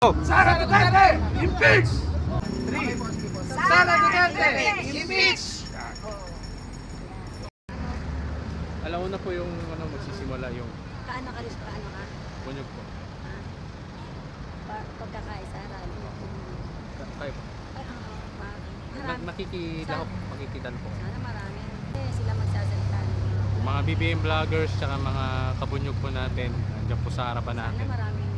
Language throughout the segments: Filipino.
Sara Duterte, impeach! 3. Sara Duterte, impeach! Alam mo na po yung magsisimula yung Kaano ka? bunyog po. Pagkakaisa, Kayo po. marami. Makikidal po. Sana marami. Sila magsasalita. Yung mga BBM vloggers tsaka mga kabunyog po natin, nandiyan po sa harapan Sana natin. maraming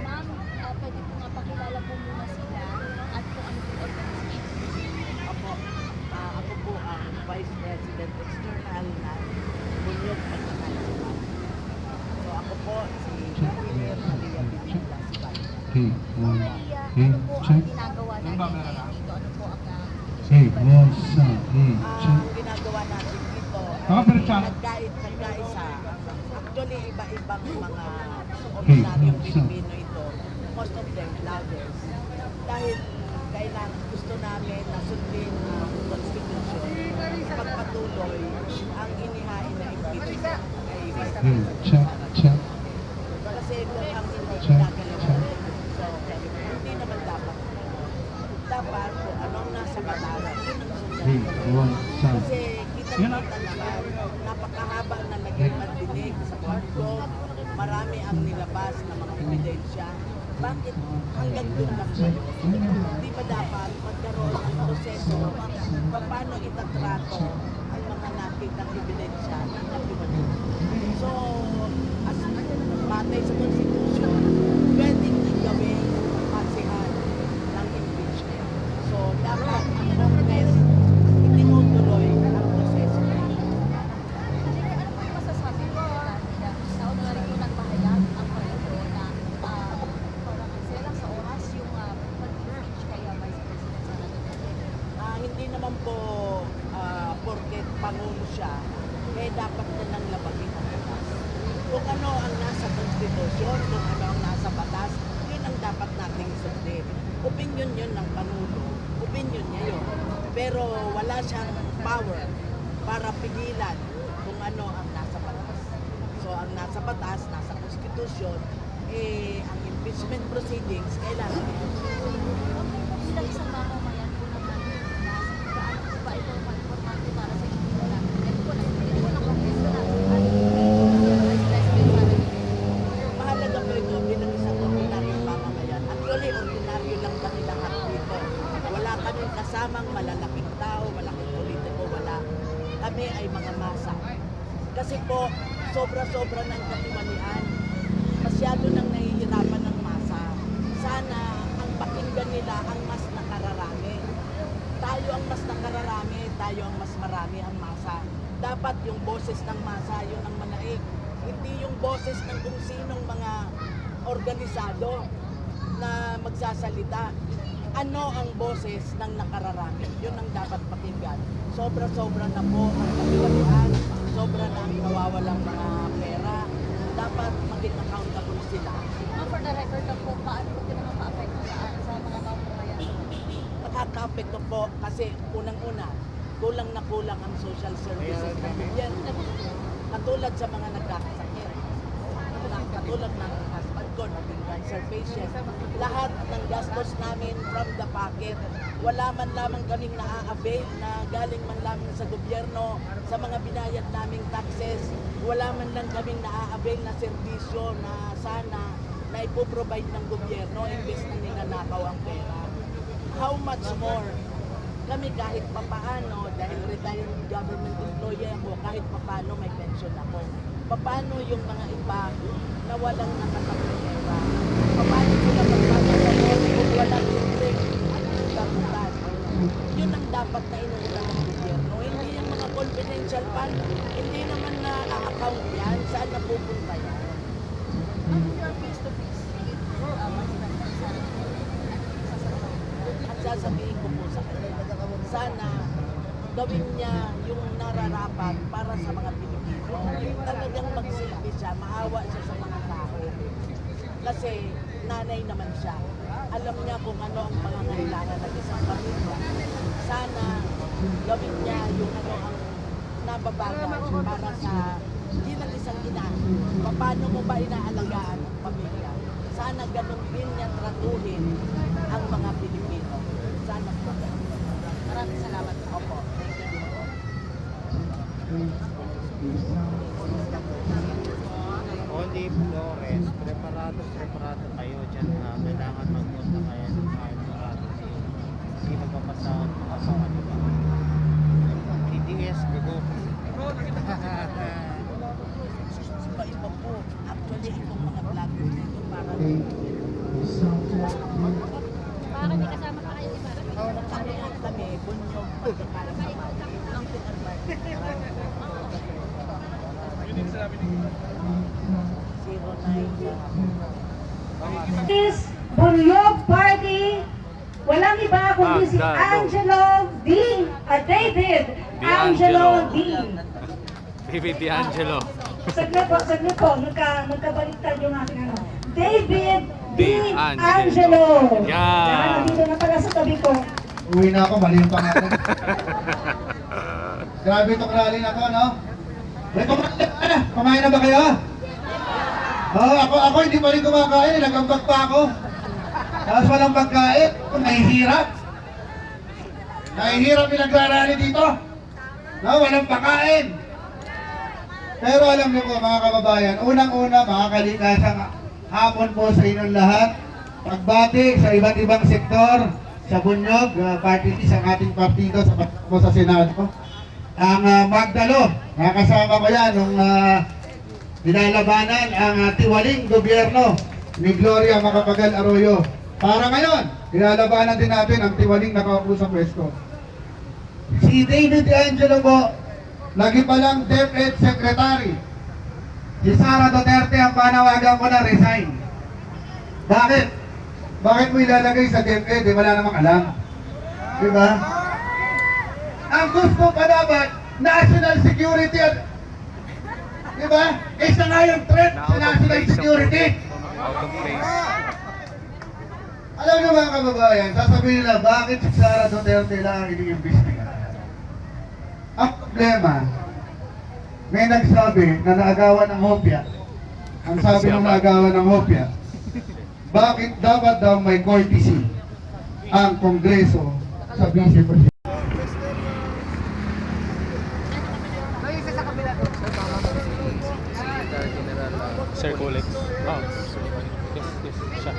Ma'am, pwede po nga pakilala po muna sila at kung ano po organization. Ako, ako po ang Vice President External ng Bunyog Pagkakaisa. So ako po si Engineer Maria Pinilla Sibay. Maria, ano po ang ginagawa natin ngayon dito? Ano po ang Ang ginagawa natin dito ay nagkaisa. Actually, iba-ibang mga ordinaryong Pilipino ito. Most of them vloggers. Dahil kailangan gusto namin na sundin ang Constitution, pagpatuloy ang inihain na impeachment ay kasi kung ang hindi ginagawa, so hindi naman dapat. Dapat kung anong nasa batas, yun ang sundan. Kasi kita-kita naman, napakahaba na naging pandinig sa Congo, marami ang nilabas na mga ebidensya. Bakit hanggang doon lang siya? Hindi ba dapat magkaroon ng proseso paano itatrato ang mga nakitang ebidensya ng katiwanan? So, as batay sa Constitution, pwedeng gawin pasihan ng impeachment. So, dapat ang Congress itinutuloy ang proseso. Ano po yung masasabi ko? Nauna na rin po nagpahayag ang partido na parang selang sa oras yung pag-impeach kaya Vice President Sara Duterte. Hindi naman po porket pangulo siya, eh dapat na lang labagin ang batas. Kung ano ang nasa Constitution, kung ano ang nasa batas, yun ang dapat nating sundin. Opinion yun ng pangulo, opinion niya yun. Pero wala siyang power para pigilan kung ano ang nasa batas. So ang nasa batas, nasa Constitution, ang impeachment proceedings, kailangan Bilang isang mamamayan po naman na gaano po ba ito importante para sa inyo na ito po ng Kongreso na Vice President Sara Duterte. mahalaga po ito bilang isang ordinaryong mamamayan. Actually, ordinaryo lang kami lahat dito. Wala kaming kasamang malalaking tao, malaking politiko, wala. Kami ay mga masa. Kasi po, sobra-sobra ng katiwalian. Masyado nang nahihirapan ng masa. Sana ang pakinggan nila ang mas nakararami. Tayo ang mas nakararami, tayo ang mas marami ang masa. Dapat yung boses ng masa, yun ang manaig. Hindi yung boses ng kung sinong mga organisado na magsasalita. Ano ang boses ng nakararami? Yun ang dapat pakinggan. Sobra-sobra na po ang katiwalian. Sobra na ang nawawalang mga pera. Dapat maging accountable sila. For the record lang po, paano po ito nakaka-apekto sa mga mamamayan? Nakaka-apekto po kasi unang-una, kulang na kulang ang social services ng gobyerno. Katulad sa mga nagkakasakit. Katulad ng husband ko, naging cancer patient. Lahat ng gastos namin from the pocket, wala man lamang kaming naa-avail na galing man lamang sa gobyerno, sa mga binayad naming taxes, wala man lang kaming naa-avail na serbisyo na sana na ipoprovide ng gobyerno imbes na ninanakaw ang pera. How much more? Kami kahit papaano, dahil retired government employee ako, kahit papaano may pension ako. Paano yung mga iba na walang nakatapera? Paano sila magpapagawa kung walang libreng gamutan? Yun ang dapat na inuulang ng gobyerno. Hindi yung mga confidential fund, hindi naman na-account yan. Saan napupunta yan? Ano yung face-to-face with Vice President Sara Duterte? At sasabihin ko po sa kanya, sana gawin niya yung nararapat para sa mga Pilipino. Talagang magsilbi siya, maawa siya sa mga tao. Kasi nanay naman siya. Alam niya kung ano ang pangangailangan ng isang pamilya. Sana gawin niya yung ano ang nababagay para sa bilang isang ina. Paano mo ba inaalagaan ang pamilya? Sana ganun din niya tratuhin ang mga Pilipino. Sana po. Maraming salamat. Opo. Olive Flores, preparado kayo dyan. Kailangan magpunta kayo ng preparado. Hindi magpapasahod mga bawat iba. TDS, gugo. Iba-iba po. Actually, itong mga vloggers dito parang Parang may kasama pa kayo iba. nagkakaroon kami, bunyog, para sa ang pinagmay. Is Bunyog Party. Walang iba kundi si Angelo D. David Angelo D. David D'Angelo. Saglit po. Magkabaliktad yung ating ano. David D. D'Angelo. Angelo. Yan. Nandito na pala sa tabi ko. Uwi na ako, mali yung pangalan. Grabe itong rally na to, no? Wait, kumain na ba kayo? Oo, ako hindi pa rin kumakain, nagambag pa ako. Tapos walang pagkain, nahihirap. Nahihirap yung nagrarally dito. No, walang pagkain. Pero alam niyo po mga kababayan, unang-una mga kalikasang hapon po sa inyong lahat. Pagbati sa iba't ibang sektor, sa Bunyog, party list ang ating partido sa Senado. Ang Magdalo, nakasama ko yan nung nilalabanan ang tiwaling gobyerno ni Gloria Macapagal Arroyo. Para ngayon, nilalabanan din natin ang tiwaling nakaupo sa pwesto. Si David D'Angelo po, lagi palang DepEd Secretary. Si Sara Duterte ang panawagan ko na resign. Bakit? Bakit mo ilalagay sa DepEd? Wala namang alam. Diba? Ang gusto pa dapat, national security at diba? Isa nga yung threat sa national security. Out of place. Alam niyo mga kababayan, sasabihin nila, bakit si Sara Duterte lang ang iniimbestiga? Ang problema, may nagsabi na naagawan ng hopya. Ang sabi ng naagawan ng hopya, bakit dapat daw may courtesy ang Kongreso sa Vice President? Sir Kulik. Oh. Yes, siya.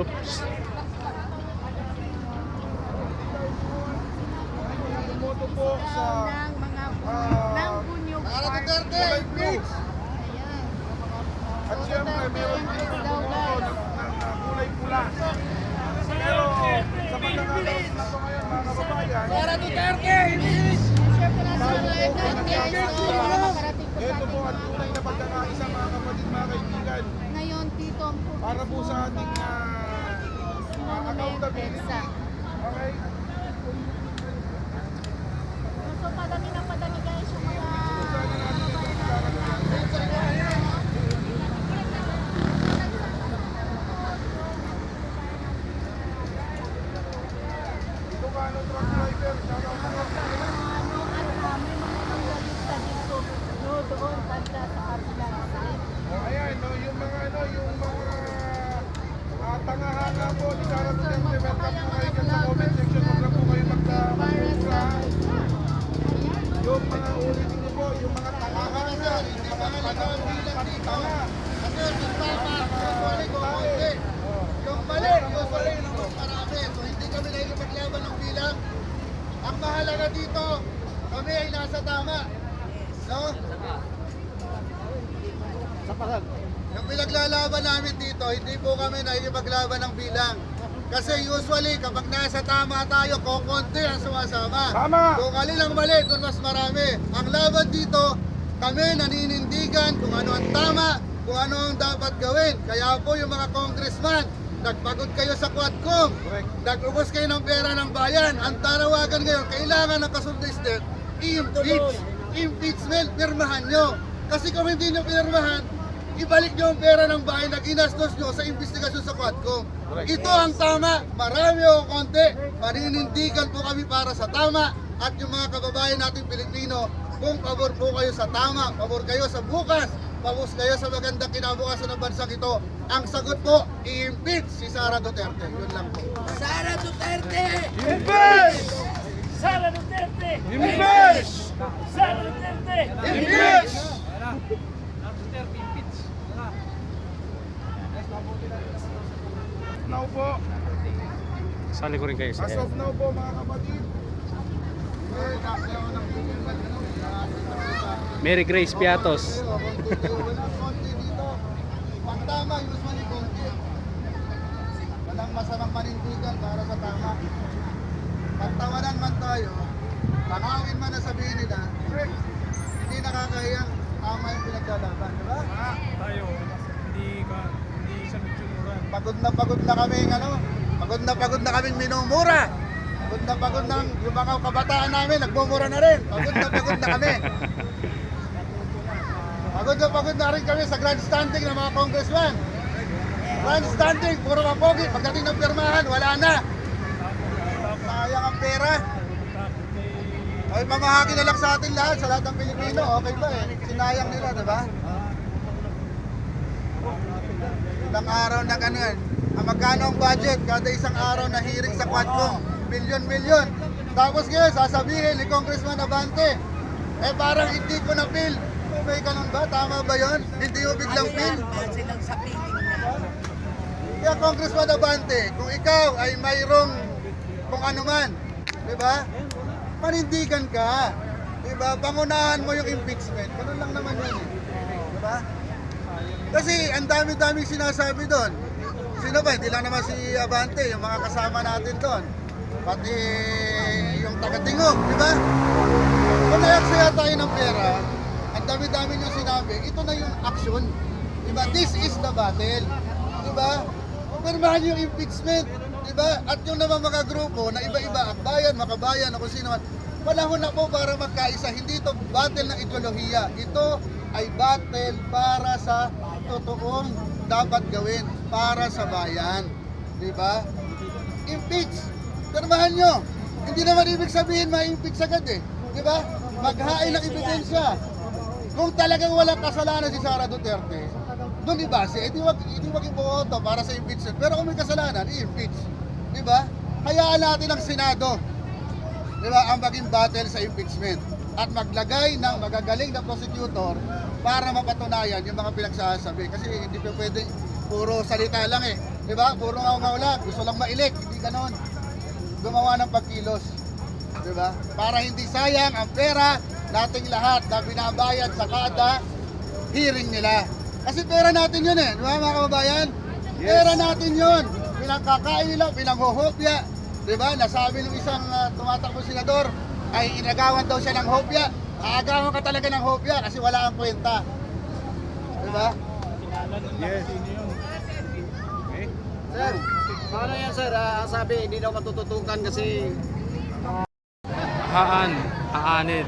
Oops. ng Bunyog Party. Ayan. At siyempre, meron din ang bumuto ng kulay pula. Pero sa pagkakataon na ito ngayon, mga kababayan, ito po ang tunay na pagkakaisa, mga kapatid, mga kaibigan. Ngayon, Tito, Para po sa ating accountability. Okay? so padami na padami guys yung mga Ito ka, ano, truck driver, shoutout po. doon banda sa kabila. Ayan, no, yung mga tangahanga po ni Sara Duterte, welcome po kayo dyan sa comment section. Huwag lang po kayo magmura. Yung mga ulitin niyo po, yung mga tangahanga, yung mga patitanga. Yung mali ng marami. So hindi kami nakikipaglaban ng bilang. Ang mahalaga dito, kami ay nasa tama. No? Yung pinaglalaban namin dito, hindi po kami nakikipaglaban ng bilang. Kasi usually, kapag nasa tama tayo, kukunti ang sumasama. Tama. Kung alin ang mali, doon mas marami. Ang laban dito, kami naninindigan kung ano ang tama, kung ano ang dapat gawin. Kaya po yung mga congressman, nagpagod kayo sa Quadcom, nag-ubos kayo ng pera ng bayan. Ang tanawagan ngayon, kailangan ng kasunod na step, impeachment, pirmahan nyo. Kasi kung hindi nyo pirmahan, ibalik nyo ang pera ng bayan na ginastos nyo sa investigasyon sa Quadcom. Ito ang tama, marami o konti, maninindigan po kami para sa tama, at yung mga kababayan nating Pilipino, kung pabor po kayo sa tama, pabor kayo sa bukas, pabor kayo sa magandang kinabukasan ng bansang ito, ang sagot po, i-impeach si Sara Duterte. Yun lang po. Sara Duterte! Impeach! Sara Duterte! Impeach! Sara Duterte! Impeach! Now po, Sali ko rin kayo sa As of now po mga kapatid, Mary Grace Piatos. konti dito. Pag tama, usually konti. Walang masamang panindigan para sa tama. Pag tawanan man tayo, tanawin man na sabihin nila, hindi nakakahiyang tama yung pinaglalaban, di ba? tayo, hindi sa mitsunuran. Pagod na kami, pagod na kaming minumura. Pagod na yung mga kabataan namin, nagmumura na rin. Pagod na kami. Pagod na rin kami sa grandstanding ng mga congressman. Grandstanding, puro mapogi. Pagdating ng pirmahan, wala na. Sayang ang pera. Ay, mamahagi na lang sa atin lahat, sa lahat ng Pilipino. Okay ba eh? Sinayang nila, diba? Ilang araw na ganun. Ang magkano ang budget? Kada isang araw na hearing sa Quadcom. Milyon. Tapos ngayon, sasabihin ni Congressman Abante, parang hindi ko na feel. May ganun ba? Tama ba yun? Hindi mo biglang feel? Silang sa piling na. Kaya Congressman Abante, kung ikaw ay mayroong kung ano man, di ba? Panindigan ka. Di ba? Pangunahan mo yung impeachment. Ganun lang naman yun eh. Di ba? Kasi ang dami-daming sinasabi doon. Sino ba? Hindi lang naman si Abante, yung mga kasama natin doon. Pati yung taga-tingog, di ba? Kung nayaksaya tayo ng pera, ang dami-dami yung sinabi, ito na yung action. Di ba? This is the battle. Di ba? Pirmahan yung impeachment. Di ba? At yung naman mga grupo na iba-iba, akbayan, makabayan, o kung sino man, panahon na po para magkaisa. Hindi ito battle ng ideolohiya. Ito ay battle para sa totoong dapat gawin para sa bayan. Di ba? Impeach. Pirmahan nyo. Hindi naman ibig sabihin ma-impeach agad eh. Di ba? Maghain ng ebidensya. Kung talagang walang kasalanan si Sara Duterte, doon ibase, hindi wag iboto para sa impeachment. Pero kung may kasalanan, i-impeach. Di ba? Hayaan natin ang Senado, di ba, ang maging battle sa impeachment. At maglagay ng magagaling na prosecutor para mapatunayan yung mga pinagsasabi. Kasi hindi pa pwede puro salita lang eh. Di ba? Puro ngaw-ngaw lang. Gusto lang mailek. Hindi ganon. Gumawa ng pagkilos. Di ba? Para hindi sayang ang pera nating lahat na binabayad sa kada hearing nila. Kasi pera natin yun eh. Di ba mga kababayan? Pera natin yun. Pinangkakain nila, pinanghuhopya. Di ba? Nasabi ng isang tumatakbo senador ay inagawan daw siya ng hopya. Aagawan ka talaga ng hopya kasi wala ang kwenta. Di ba? Yes. Sir, paano yan sir? Ang sabi, hindi daw matututukan kasi Haanin.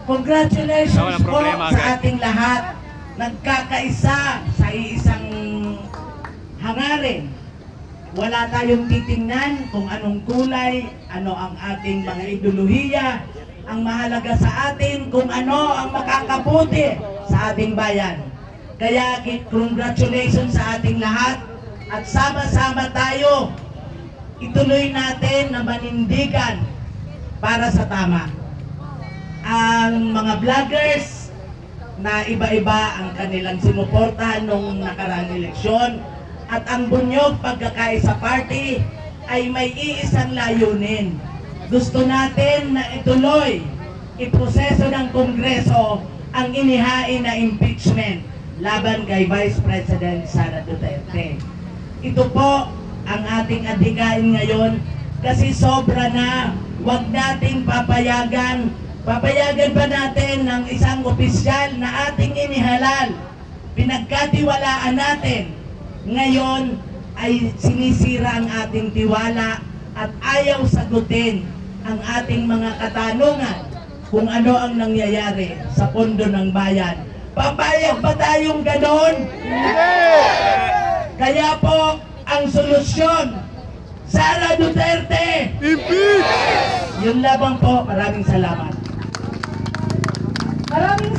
Congratulations Walang po problema sa agad. ating lahat. Nagkakaisa sa iisang hangarin. Wala tayong titingnan kung anong kulay, ano ang ating mga ideolohiya. Ang mahalaga sa atin kung ano ang makakabuti sa ating bayan. Kaya congratulations sa ating lahat at sama-sama tayo. Ituloy natin na manindigan para sa tama. Ang mga vloggers na iba-iba ang kanilang sinuportahan nung nakaraang eleksyon at ang bunyog pagkakaisa party ay may iisang layunin. Gusto natin na ituloy, iproseso ng Kongreso ang inihain na impeachment laban kay Vice President Sara Duterte. ito po ang ating adhikain ngayon kasi sobra na. Huwag nating papayagan ba natin ng isang opisyal na ating inihalal, pinagkatiwalaan natin, ngayon ay sinisira ang ating tiwala at ayaw sagutin ang ating mga katanungan kung ano ang nangyayari sa pondo ng bayan. Papayag ba tayong ganon? Kaya po, ang solusyon, Sara Duterte! Impeach! Yun lamang po. Maraming salamat. Maraming